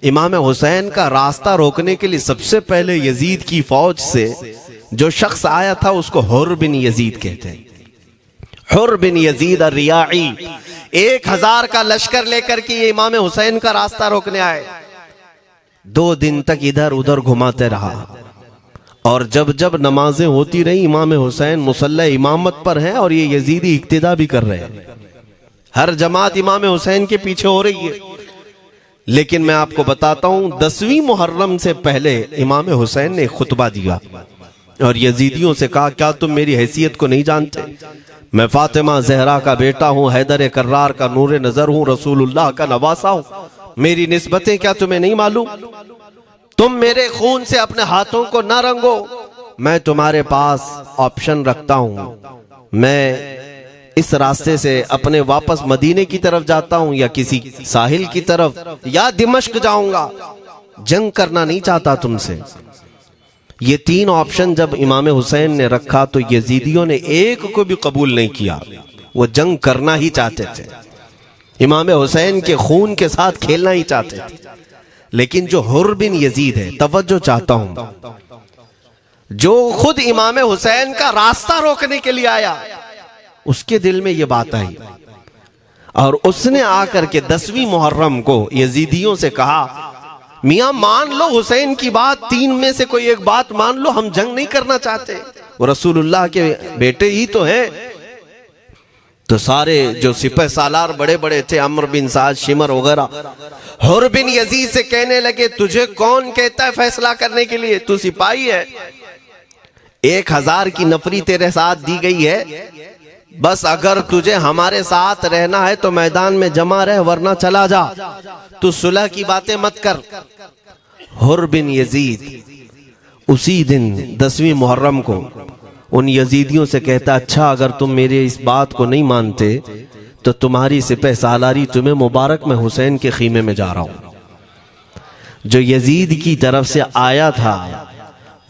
इमाम हुसैन का रास्ता रोकने के लिए सबसे पहले यजीद की फौज से जो शख्स आया था उसको हुर बिन यजीद कहते हैं। हुर बिन यजीद रियाई 1000 का लश्कर लेकर के ये इमाम हुसैन का रास्ता रोकने आए। 2 दिन तक इधर उधर घुमाते रहा और जब जब नमाजें होती रही इमाम हुसैन मुसल्ला इमामत पर हैं और ये यजीदी इक्तिदा भी कर रहे हैं। हर जमात इमाम हुसैन के पीछे हो रही है। लेकिन मैं आपको बताता हूं 10वीं मुहर्रम से पहले इमाम हुसैन ने खुतबा दिया और यजीदियों से कहा, क्या तुम मेरी हैसियत को नहीं जानते? मैं फातिमा जहरा का बेटा हूं, हैदर कर्रार का नूर नजर हूं, रसूलुल्लाह का नवासा हूं। मेरी निस्बतें क्या तुम्हें नहीं मालूम? तुम मेरे खून से अपने हाथों को ना रंगो। मैं तुम्हारे पास ऑप्शन रखता हूं, मैं इस रास्ते से अपने वापस मदीने की तरफ जाता हूं या किसी साहिल की तरफ या दिमश्क जाऊंगा। जंग करना नहीं चाहता तुमसे। ये 3 ऑप्शन जब इमाम हुसैन ने रखा तो यजीदियों ने एक को भी कबूल नहीं किया। वो जंग करना ही चाहते थे, इमाम हुसैन के खून के साथ खेलना ही चाहते थे। लेकिन जो हुर बिन यजीद है, तवज्जो चाहता हूं, जो खुद इमाम हुसैन का रास्ता रोकने के लिए आया, उसके दिल में ये बात आई और उसने आकर के 10वीं मुहर्रम को यजीदियों से कहा, मियां मान लो हुसैन की बात, 3 में से कोई एक बात मान लो, हम जंग नहीं करना चाहते, वो रसूलुल्लाह के बेटे ही तो हैं। तो सारे जो सिपह सालार बड़े बड़े थे, अमर बिन साद, शिमर वगैरह, हुर बिन यजीद से कहने लगे, तुझे कौन कहता है फैसला करने के लिए? तू सिपाही है, 1000 की नफरी तेरे साथ दी गई है, बस अगर तुझे हमारे साथ रहना है तो मैदान में जमा रह, वरना चला जा, तू सुलह की बातें मत कर। हुर बिन यजीद उसी दिन 10वीं मुहर्रम को उन यजीदियों से कहता, अच्छा अगर तुम मेरे इस बात को नहीं मानते तो तुम्हारी सिपह सालारी तुम्हें मुबारक, मैं हुसैन के खीमे में जा रहा हूं। जो यजीद की तरफ से आया था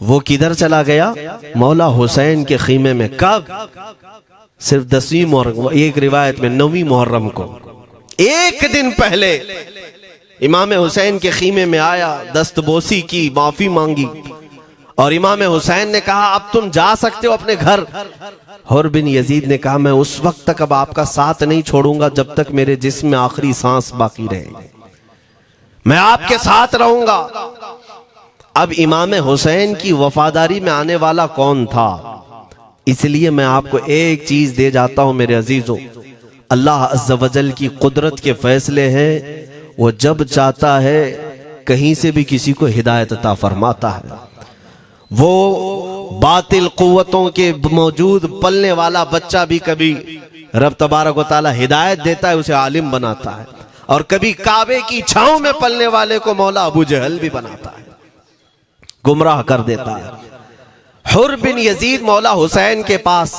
वो किधर चला गया? मौला हुसैन के खीमे में। कब? सिर्फ 10वीं मुहर्रम, एक रिवायत में 9वीं मुहर्रम को, 1 दिन पहले इमाम हुसैन के खीमे में आया, दस्तबोसी की, माफी मांगी और इमाम हुसैन ने कहा, अब तुम जा सकते हो अपने घर। हुर बिन यजीद ने कहा, मैं उस वक्त तक अब आपका साथ नहीं छोड़ूंगा जब तक मेरे जिस्म में आखिरी सांस बाकी रहे, मैं आपके साथ रहूंगा। अब इमाम हुसैन की वफादारी में आने वाला कौन था? इसलिए मैं आपको एक चीज दे जाता हूं मेरे अजीजों, अल्लाह अज़्ज़ वजल की कुदरत के फैसले हैं, वो जब चाहता है कहीं से भी किसी को हिदायत अता फरमाता है। वो बातिल कुव्वतों के मौजूद पलने वाला बच्चा भी कभी रब तबारक व तआला हिदायत देता है, उसे आलिम बनाता है, और कभी काबे की छांव में पलने वाले को मौला अबू जहल भी बनाता है, गुमराह कर देता है। हुर बिन यजीद मौला हुसैन के पास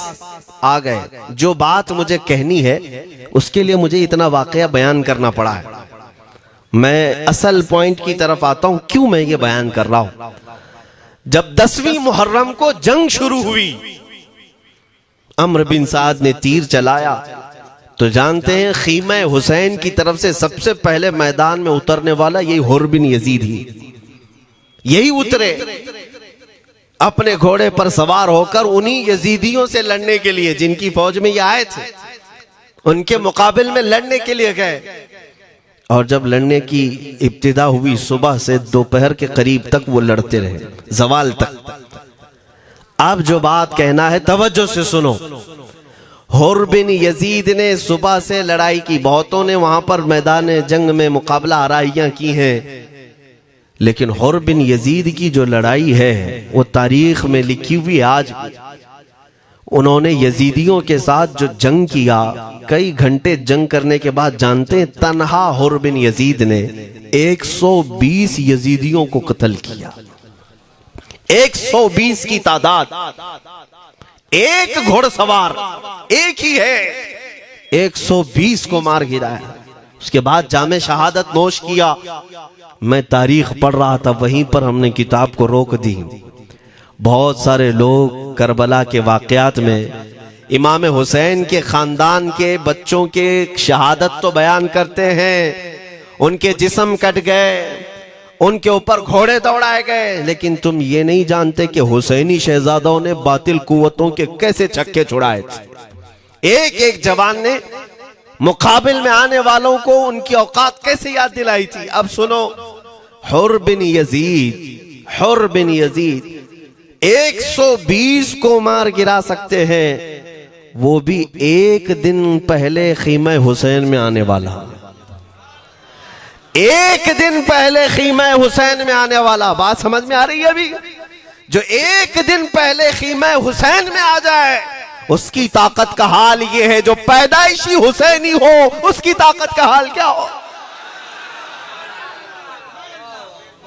आ गए। जो बात मुझे कहनी है उसके लिए मुझे इतना वाकया बयान करना पड़ा है। मैं असल पॉइंट की तरफ आता हूं, क्यों मैं ये बयान कर रहा हूं। जब 10वीं मुहर्रम को जंग शुरू हुई, अमर बिन साद ने तीर चलाया, तो जानते हैं खीमा हुसैन की तरफ से सबसे पहले मैदान में उतरने वाला यही हुर बिन यजीद ही, यही उतरे अपने घोड़े पर सवार होकर उन्हीं यजीदियों से लड़ने के लिए जिनकी फौज में ये आए थे, उनके मुकाबले में लड़ने के लिए गए। और जब लड़ने की इब्तिदा हुई, सुबह से दोपहर के करीब तक वो लड़ते रहे, जवाल तक। अब जो बात कहना है तवज्जो से सुनो। हुर बिन यजीद ने सुबह से लड़ाई की, बहुतों ने वहां पर मैदान जंग में मुकाबला आराइयां की हैं, लेकिन हुर बिन यजीद की जो लड़ाई है वो तारीख में लिखी हुई। आज उन्होंने यजीदियों के साथ जो जंग किया, कई घंटे जंग करने के बाद, जानते हैं तन्हा हुर बिन यजीद ने 120 यजीदियों को कत्ल किया। 120 की तादाद, एक घोड़सवार एक ही है, 120 को मार गिराया। उसके बाद जामे शहादत नोश किया। मैं तारीख पढ़ रहा था, वहीं पर हमने किताब को रोक दी। बहुत सारे लोग करबला के वाकयात में इमाम हुसैन के खानदान के बच्चों के शहादत तो बयान करते हैं, उनके जिस्म कट गए, उनके ऊपर घोड़े दौड़ाए गए, लेकिन तुम ये नहीं जानते कि हुसैनी शहजादों ने बातिल कुव्वतों के कैसे छक्के छुड़ाए थे। एक एक जवान ने मुकाबिल में आने वालों को उनकी औकात कैसे याद दिलाई थी। अब सुनो, हुर बिन यजीद 120 को मार गिरा सकते हैं, वो भी एक दिन पहले खीमा हुसैन में आने वाला, एक दिन पहले खीमा हुसैन में आने वाला। बात समझ में आ रही है? अभी जो एक दिन पहले खीमा हुसैन में आ जाए उसकी ताकत का हाल ये है, जो पैदाइशी हुसैनी हो उसकी ताकत का हाल क्या हो।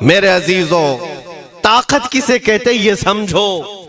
मेरे अजीजों, ताकत किसे कहते ये समझो।